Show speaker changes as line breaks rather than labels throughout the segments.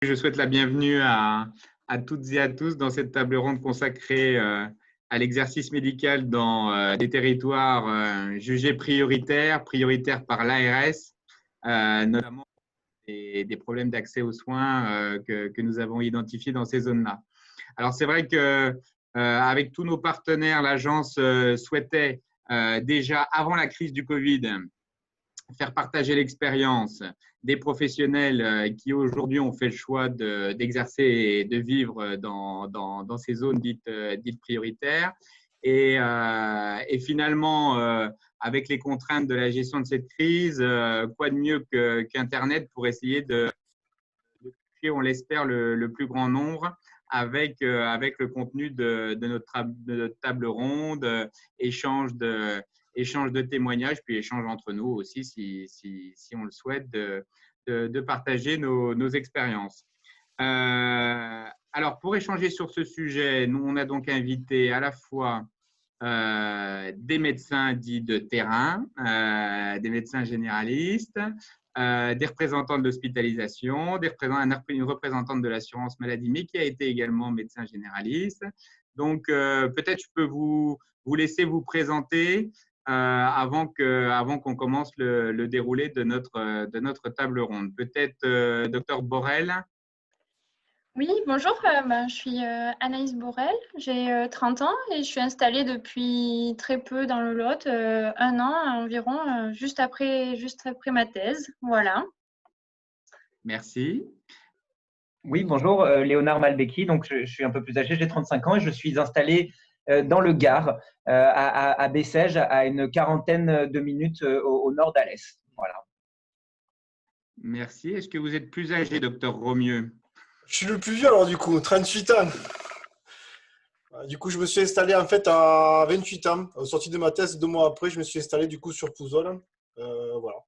Je souhaite la bienvenue à toutes et à tous dans cette table ronde consacrée à l'exercice médical dans des territoires jugés prioritaires par l'ARS, notamment des problèmes d'accès aux soins que nous avons identifiés dans ces zones-là. Alors, c'est vrai qu'avec tous nos partenaires, l'agence souhaitait déjà, avant la crise du Covid, faire partager l'expérience des professionnels qui aujourd'hui ont fait le choix d'exercer et de vivre dans ces zones dites prioritaires. Et finalement, avec les contraintes de la gestion de cette crise, quoi de mieux qu'Internet pour essayer de toucher, on l'espère, le plus grand nombre avec le contenu de notre table ronde, échange de témoignages, puis échange entre nous aussi, si on le souhaite, de partager nos expériences. Alors, pour échanger sur ce sujet, nous, on a donc invité à la fois des médecins dits de terrain, des médecins généralistes, des représentants de l'hospitalisation, une représentante de l'assurance maladie, mais qui a été également médecin généraliste. Donc, peut-être je peux vous laisser vous présenter avant qu'on commence le déroulé de notre table ronde. Peut-être Dr Borel.
Oui, bonjour, je suis Anaïs Borel, j'ai 30 ans et je suis installée depuis très peu dans le Lot, 1 an environ, juste après ma thèse. Voilà.
Merci.
Oui, bonjour, Léonard Malbecki, donc je suis un peu plus âgé, j'ai 35 ans et je suis installé dans le Gard, à Bessèges, à une quarantaine de minutes au nord d'Alès. Voilà.
Merci. Est-ce que vous êtes plus âgé, docteur Romieux?
Je suis le plus vieux alors du coup, 38 ans. Du coup, je me suis installé en fait à 28 ans. Au sorti de ma thèse, 2 mois après, je me suis installé du coup sur Pouzol. Voilà.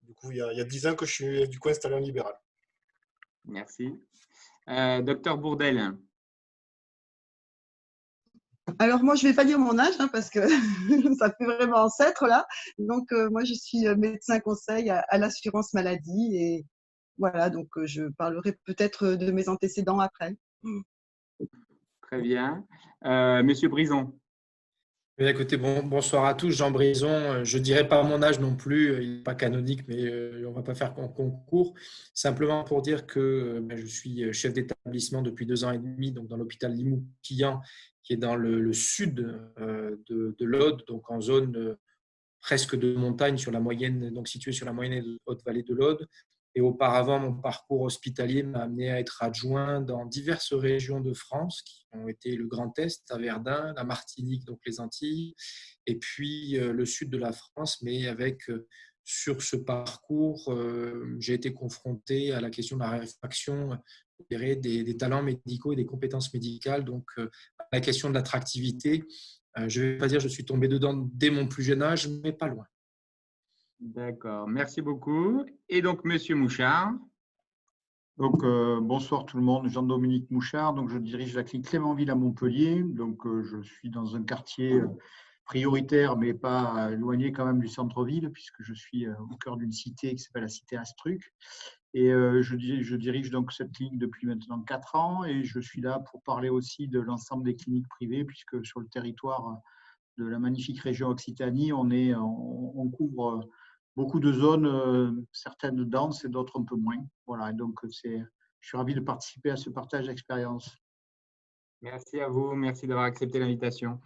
Du coup, il y a 10 ans que je suis du coup installé en libéral.
Merci. Docteur Bourdel.
Alors moi, je ne vais pas dire mon âge parce que ça fait vraiment ancêtre là. Donc moi, je suis médecin conseil à l'assurance maladie et voilà, donc je parlerai peut-être de mes antécédents après.
Très bien. Monsieur Brison.
Oui, écoutez, bonsoir à tous. Jean Brison, je ne dirais pas mon âge non plus, il n'est pas canonique, mais on ne va pas faire concours. Simplement pour dire que je suis chef d'établissement depuis 2 ans et demi, donc dans l'hôpital Limoux-Quillan, qui est dans le sud de l'Aude, donc en zone presque de montagne, sur la moyenne, donc située sur la moyenne et haute vallée de l'Aude. Et auparavant, mon parcours hospitalier m'a amené à être adjoint dans diverses régions de France, qui ont été le Grand Est, à Verdun, la Martinique, donc les Antilles, et puis le sud de la France. Mais sur ce parcours, j'ai été confronté à la question de la raréfaction des talents médicaux et des compétences médicales, donc à la question de l'attractivité. Je ne vais pas dire que je suis tombé dedans dès mon plus jeune âge, mais pas loin.
D'accord, merci beaucoup. Et donc, Monsieur Mouchard.
Donc, bonsoir tout le monde, Jean-Dominique Mouchard. Donc, je dirige la clinique Clémenville à Montpellier. Donc, je suis dans un quartier prioritaire, mais pas éloigné quand même du centre-ville, puisque je suis au cœur d'une cité qui s'appelle la cité Astruc. Et je dirige donc cette clinique depuis maintenant 4 ans et je suis là pour parler aussi de l'ensemble des cliniques privées, puisque sur le territoire de la magnifique région Occitanie, on couvre beaucoup de zones, certaines denses et d'autres un peu moins. Voilà, et donc je suis ravi de participer à ce partage d'expérience.
Merci à vous, merci d'avoir accepté l'invitation.